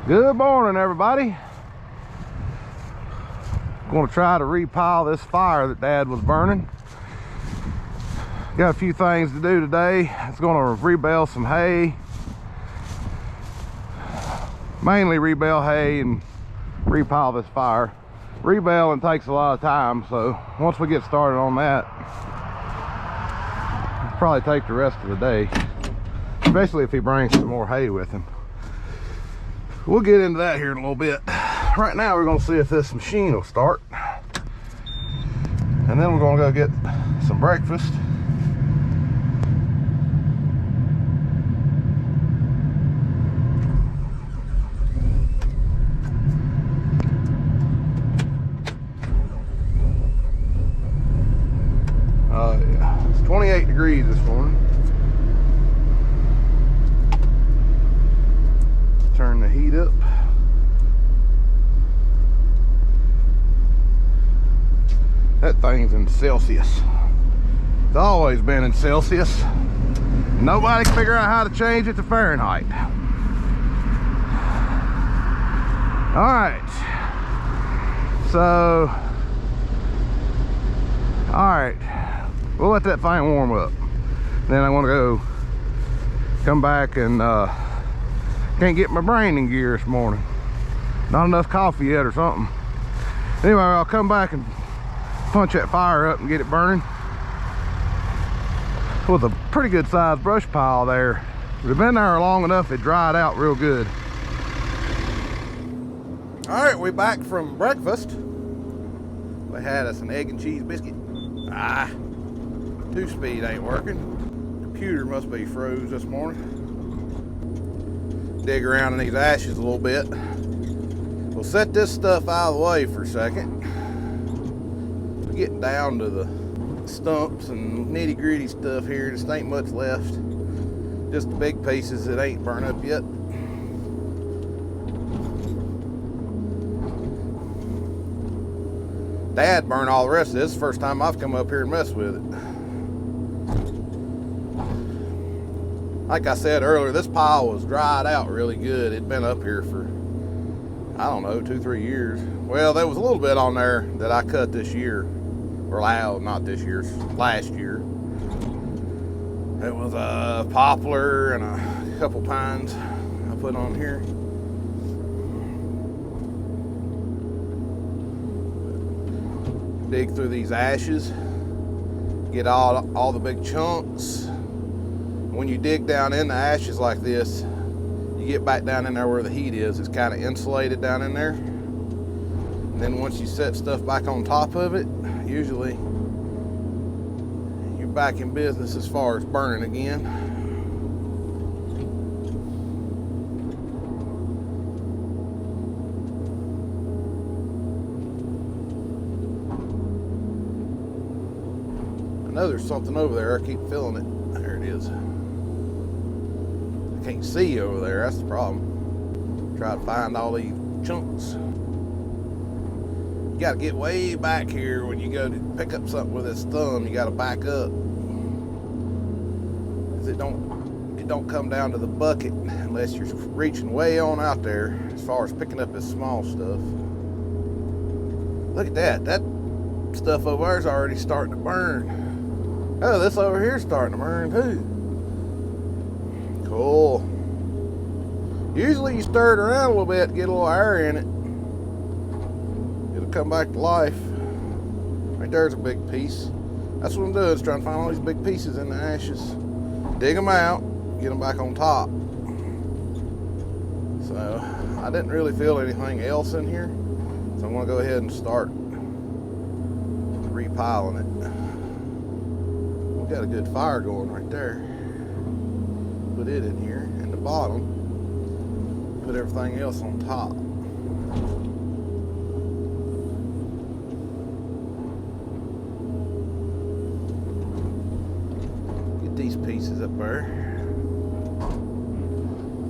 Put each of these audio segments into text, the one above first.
Good morning, everybody. Going to try to repile this fire that Dad was burning. Got a few things to do today. It's going to rebale some hay. Mainly rebale hay and repile this fire. Rebaling takes a lot of time, so once we get started on that, it'll probably take the rest of the day. Especially if he brings some more hay with him. We'll get into that here in a little bit. Right now we're going to see if this machine will start. And then we're going to go get some breakfast. Oh yeah, it's 28 degrees this morning. Turn the heat up. That thing's in Celsius. It's always been in Celsius. Nobody can figure out how to change it to Fahrenheit. All right. So, all right. We'll let that thing warm up. Then I want to go come back and can't get my brain in gear this morning. Not enough coffee yet or something. Anyway, I'll come back and punch that fire up and get it burning. With a pretty good sized brush pile there. It's been there long enough it dried out real good. All right, we're back from breakfast. We had us an egg and cheese biscuit. 2-speed ain't working. Computer must be froze this morning. Dig around in these ashes a little bit. We'll set this stuff out of the way for a second. We're getting down to the stumps and nitty-gritty stuff here. Just ain't much left. Just the big pieces that ain't burnt up yet. Dad burned all the rest of this. First time I've come up here and messed with it. Like I said earlier, this pile was dried out really good. It'd been up here for, I don't know, 2-3 years. Well, there was a little bit on there that I cut this year. Or not this year, last year. It was a poplar and a couple pines I put on here. Dig through these ashes. Get all the big chunks. When you dig down in the ashes like this, you get back down in there where the heat is. It's kind of insulated down in there. And then once you set stuff back on top of it, usually you're back in business as far as burning again. I know there's something over there. I keep feeling it. There it is. Can't see over there, that's the problem. Try to find all these chunks. You gotta get way back here when you go to pick up something with this thumb. You gotta back up, because it don't come down to the bucket unless you're reaching way on out there as far as picking up this small stuff. Look at that. That stuff over there is already starting to burn. Oh, this over here is starting to burn too. Cool. Usually you stir it around a little bit, get a little air in it. It'll come back to life. Right there's a big piece. That's what I'm doing, is trying to find all these big pieces in the ashes. Dig them out, get them back on top. So, I didn't really feel anything else in here. So I'm gonna go ahead and start repiling it. We've got a good fire going right there. Put it in here in the bottom, put everything else on top. Get these pieces up there.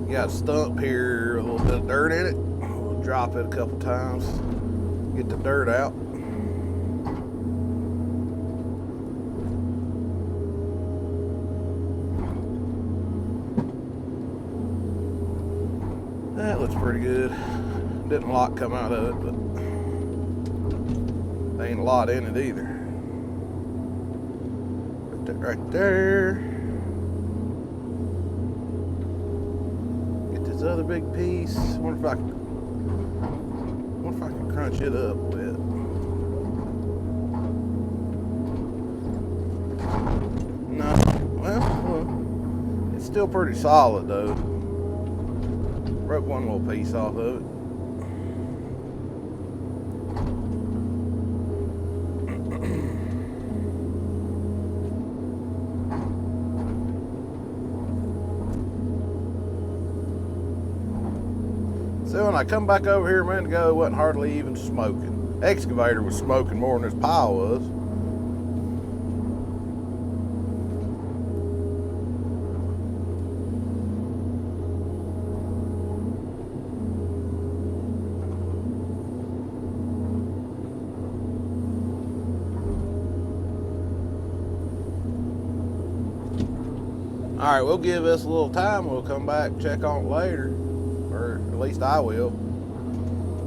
You got a stump here, a little bit of dirt in it. We'll drop it a couple times, get the dirt out. That looks pretty good. Didn't a lot come out of it, but there ain't a lot in it either. Put that right there. Get this other big piece. Wonder if I can crunch it up a bit. No, well, it's still pretty solid though. Broke one little piece off of it. So when I come back over here a minute ago, it wasn't hardly even smoking. Excavator was smoking more than this pile was. All right, we'll give this a little time. We'll come back, check on it later, or at least I will.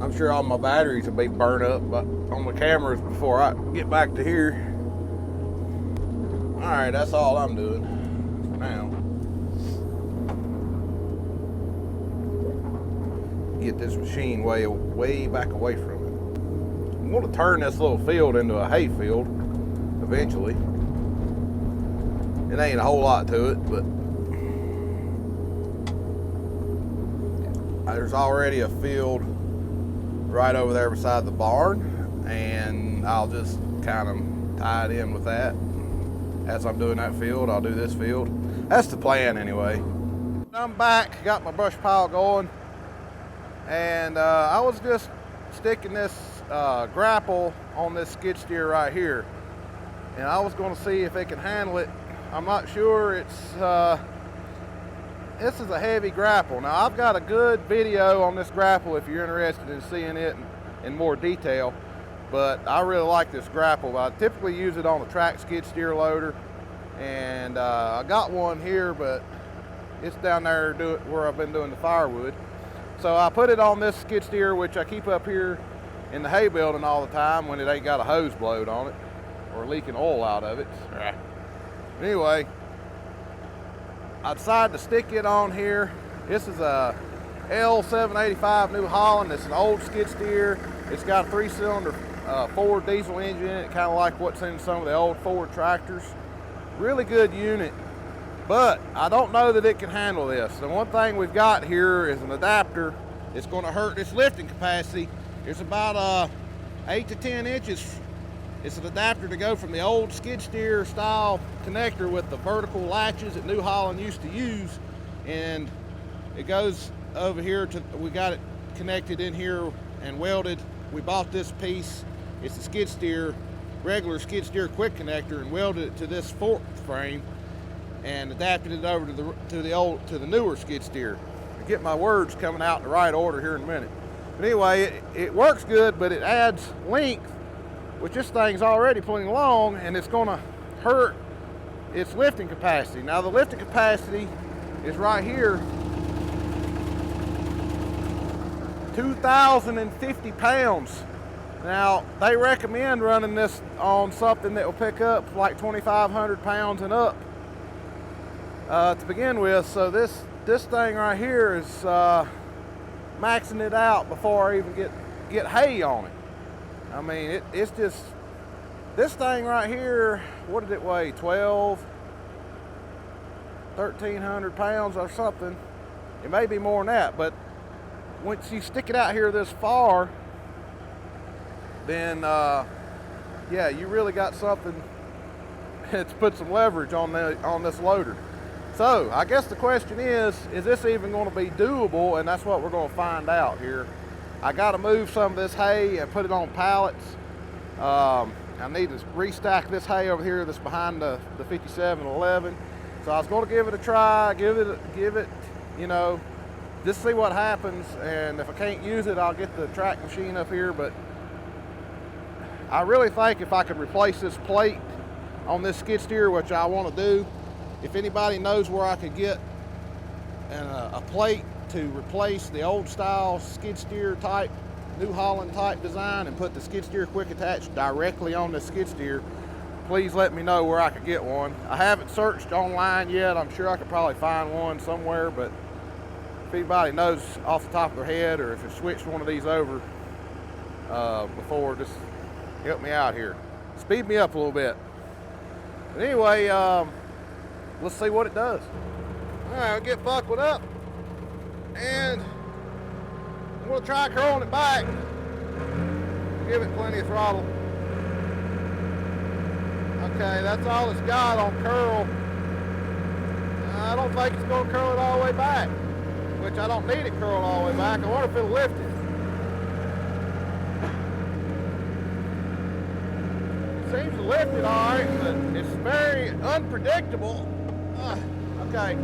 I'm sure all my batteries will be burnt up on the cameras before I get back to here. All right, that's all I'm doing for now. Get this machine way back away from it. I'm going to turn this little field into a hay field eventually. It ain't a whole lot to it, but there's already a field right over there beside the barn, and I'll just kind of tie it in with that. As I'm doing that field, I'll do this field. That's the plan anyway. I'm back, got my brush pile going, and I was just sticking this grapple on this skid steer right here, and I was going to see if it can handle it. I'm not sure. This is a heavy grapple. Now I've got a good video on this grapple if you're interested in seeing it in more detail, but I really like this grapple. I typically use it on a track skid steer loader, and I got one here, but it's down there where I've been doing the firewood. So I put it on this skid steer, which I keep up here in the hay building all the time when it ain't got a hose blowed on it or leaking oil out of it. Anyway, I decided to stick it on here. This is a L785 New Holland. It's an old skid steer. It's got a 3-cylinder Ford diesel engine in it, kind of like what's in some of the old Ford tractors. Really good unit, but I don't know that it can handle this. The one thing we've got here is an adapter. It's going to hurt its lifting capacity. It's about 8 to 10 inches. It's an adapter to go from the old skid steer style connector with the vertical latches that New Holland used to use, and it goes over here to, we got it connected in here and welded. We bought this piece. It's a skid steer, regular skid steer quick connector, and welded it to this fork frame and adapted it over to the newer skid steer. I get my words coming out in the right order here in a minute. But anyway, it works good, but it adds length, which this thing's already plenty long, and it's gonna hurt its lifting capacity. Now the lifting capacity is right here, 2,050 pounds. Now they recommend running this on something that will pick up like 2,500 pounds and up to begin with. So this thing right here is maxing it out before I even get hay on it. I mean, it's just, this thing right here, what did it weigh? 1,300 pounds or something. It may be more than that, but once you stick it out here this far, then yeah, you really got something to put some leverage on this loader. So I guess the question is this even going to be doable? And that's what we're going to find out here. I got to move some of this hay and put it on pallets. I need to restack this hay over here that's behind the 5711. So I was going to give it a try, give it, you know, just see what happens. And if I can't use it, I'll get the track machine up here. But I really think if I could replace this plate on this skid steer, which I want to do, if anybody knows where I could get a plate to replace the old style skid steer type, New Holland type design, and put the skid steer quick attach directly on the skid steer, please let me know where I could get one. I haven't searched online yet. I'm sure I could probably find one somewhere, but if anybody knows off the top of their head, or if you've switched one of these over before, just help me out here. Speed me up a little bit. But anyway, let's see what it does. All right, I'll get buckled up, and I'm gonna try curling it back. Give it plenty of throttle. Okay, that's all it's got on curl. I don't think it's gonna curl it all the way back, which I don't need it curled all the way back. I wonder if it'll lift it. It seems to lift it all right, but it's very unpredictable. Okay.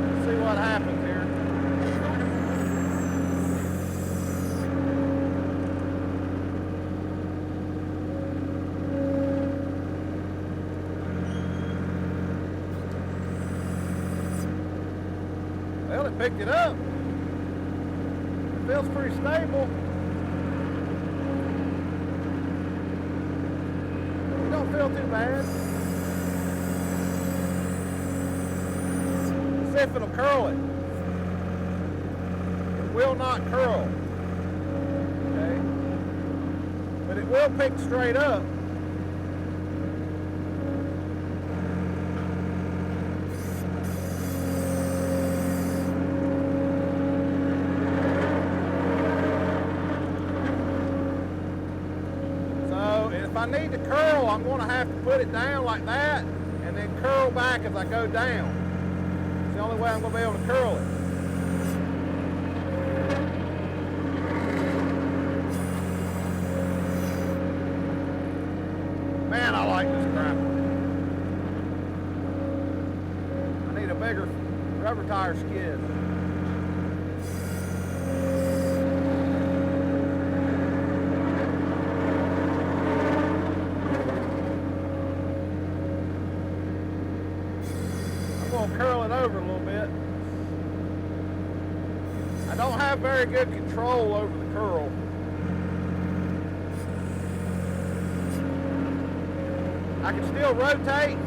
Let's see what happens here. Well, it picked it up. It feels pretty stable. It don't feel too bad. Let's see if it'll curl it. It will not curl. Okay. But it will pick straight up. If I need to curl, I'm going to have to put it down like that and then curl back as I go down. It's the only way I'm going to be able to curl it. Man, I like this grapple. I need a bigger rubber tire skid. Curl it over a little bit. I don't have very good control over the curl. I can still rotate.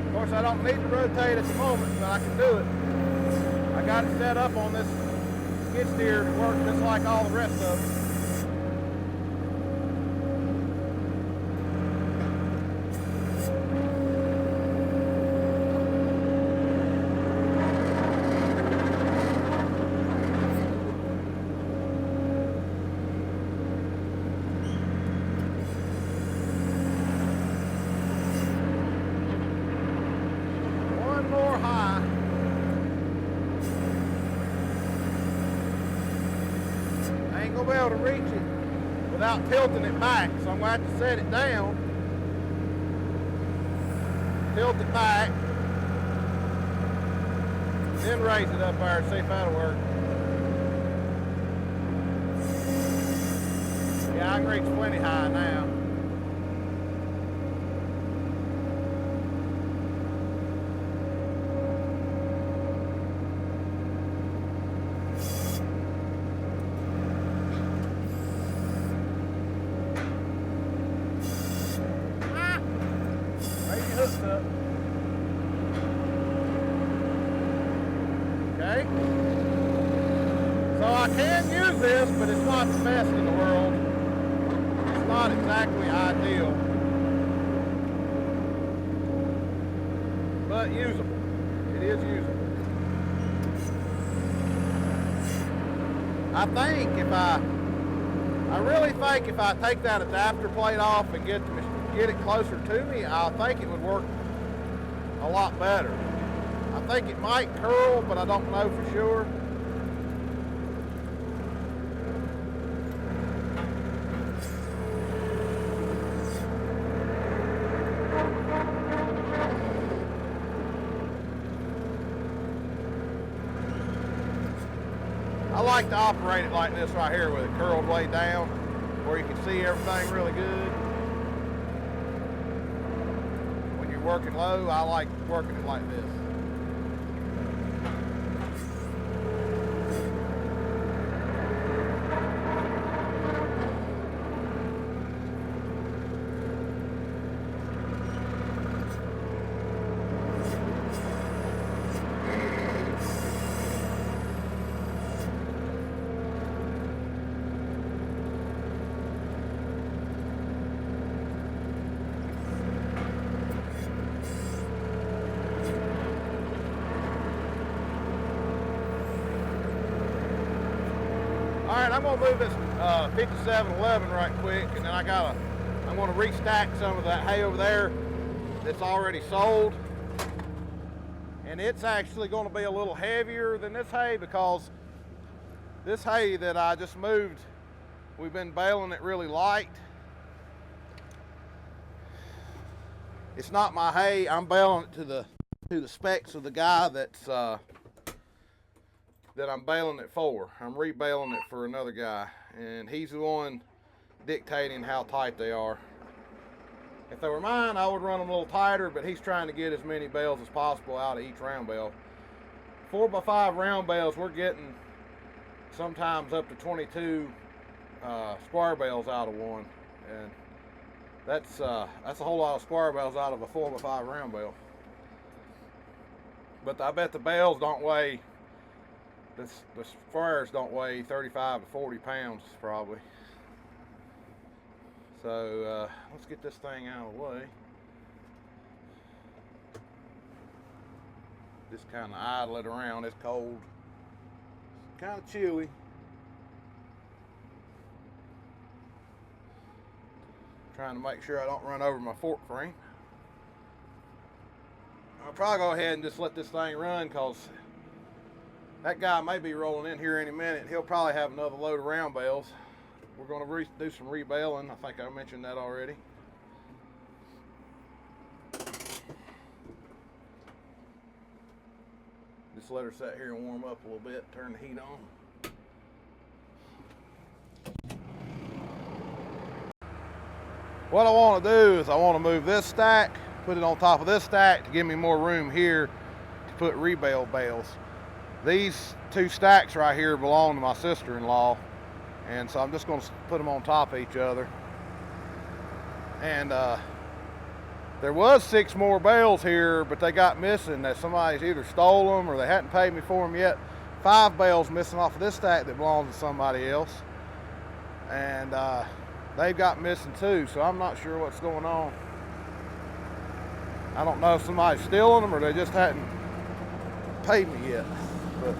Of course, I don't need to rotate at the moment, but I can do it. I got it set up on this skid steer to work just like all the rest of them. Be able to reach it without tilting it back, so I'm going to have to set it down, tilt it back, then raise it up there and see if that'll work. Yeah, I can reach plenty high now. Okay, so I can use this, but it's not the best in the world. It's not exactly ideal, but usable. It is usable. I think if I really think if I take that adapter plate off and get it closer to me, I think it would work a lot better. I think it might curl, but I don't know for sure. I like to operate it like this right here with it curled way down where you can see everything really good. working low. I like working it like this. Alright, I'm going to move this 5711 right quick, and then I'm going to restack some of that hay over there that's already sold. And it's actually going to be a little heavier than this hay because this hay that I just moved, we've been baling it really light. It's not my hay. I'm baling it to the specs of the guy that I'm baling it for. I'm rebaling it for another guy, and he's the one dictating how tight they are. If they were mine, I would run them a little tighter, but he's trying to get as many bales as possible out of each round bale. 4x5 round bales, we're getting sometimes up to 22 square bales out of one, and that's a whole lot of square bales out of a 4x5 round bale. But I bet the bales don't weigh, the squares don't weigh 35 to 40 pounds probably. So let's get this thing out of the way. Just kind of idle it around. It's cold. It's kind of chilly. Trying to make sure I don't run over my fork frame. I'll probably go ahead and just let this thing run because that guy may be rolling in here any minute. He'll probably have another load of round bales. We're going to do some rebaling. I think I mentioned that already. Just let her sit here and warm up a little bit. Turn the heat on. What I want to do is I want to move this stack, put it on top of this stack to give me more room here to put rebale bales. These two stacks right here belong to my sister-in-law, and so I'm just going to put them on top of each other. And there was 6 more bales here, but they got missing. That somebody's either stole them or they hadn't paid me for them yet. 5 bales missing off of this stack that belongs to somebody else, and they've got missing too, so I'm not sure what's going on. I don't know if somebody's stealing them or they just hadn't paid me yet. But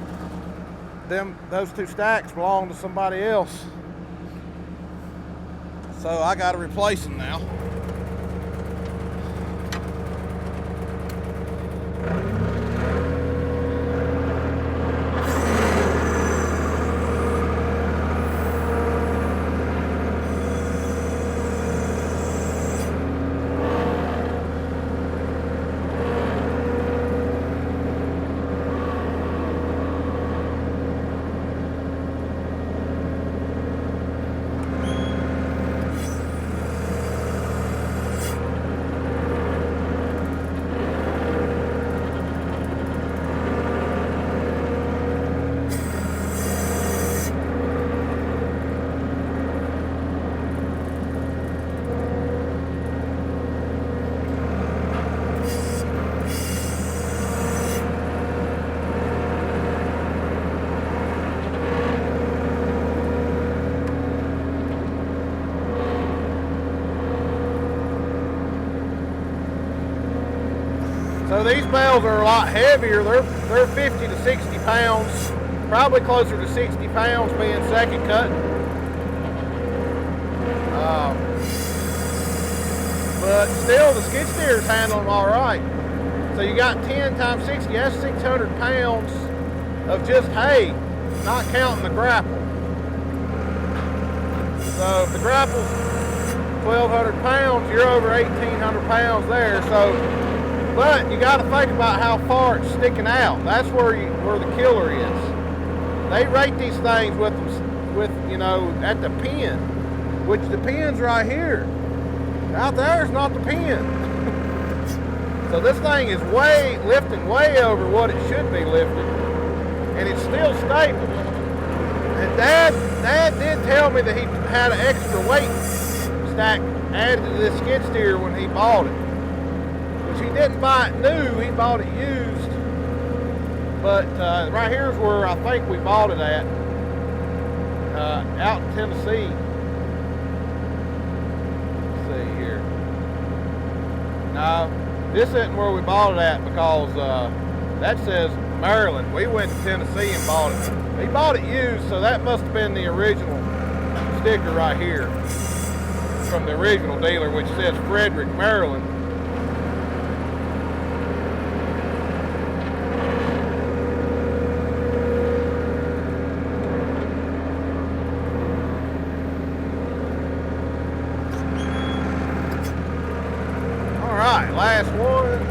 those 2 stacks belong to somebody else. So I got to replace them now. So these bales are a lot heavier. They're 50 to 60 pounds, probably closer to 60 pounds being second cut. But still, the skid steer's handling them all right. So you got 10 times 60, that's 600 pounds of just hay, not counting the grapple. So if the grapple's 1,200 pounds, you're over 1,800 pounds there. But you got to think about how far it's sticking out. That's where the killer is. They rate these things with at the pin, which the pin's right here. Out there is not the pin. So this thing is lifting way over what it should be lifting, and it's still stable. And Dad did tell me that he had an extra weight stack added to this skid steer when he bought it. Which he didn't buy it new, he bought it used. But right here's where I think we bought it at, out in Tennessee. Let's see here. No, this isn't where we bought it at because that says Maryland. We went to Tennessee and bought it. He bought it used, so that must have been the original sticker right here from the original dealer, which says Frederick, Maryland. All right, last one.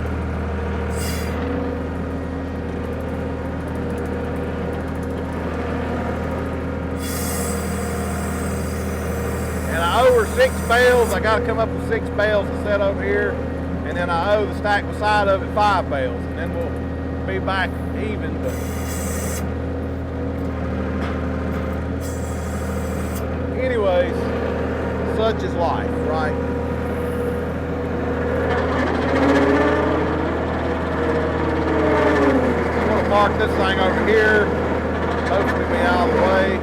And I owe her 6 bales. I got to come up with 6 bales to set over here. And then I owe the stack beside of it 5 bales. And then we'll be back even. But anyways, such is life, right? I'm going to park this thing over here. Hopefully be out of the way.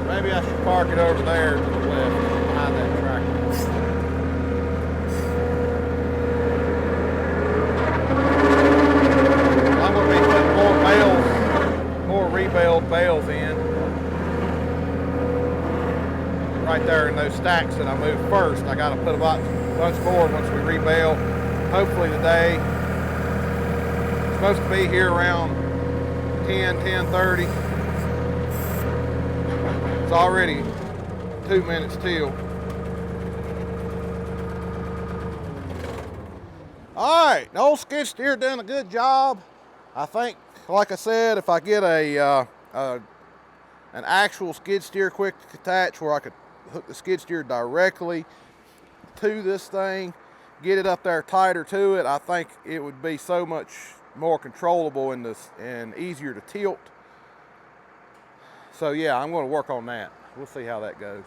Maybe I should park it over there to the left, behind that tractor. I'm going to be putting more rebaled bales in. Right there in those stacks that I moved first. I got to put a bunch more once we rebale. Hopefully today. It's supposed to be here around 10:30. It's already 2 minutes till. All right, the old skid steer done a good job. I think, like I said, if I get an actual skid steer quick attach where I could hook the skid steer directly to this thing, get it up there tighter to it, I think it would be so much more controllable and easier to tilt. So yeah, I'm going to work on that. We'll see how that goes.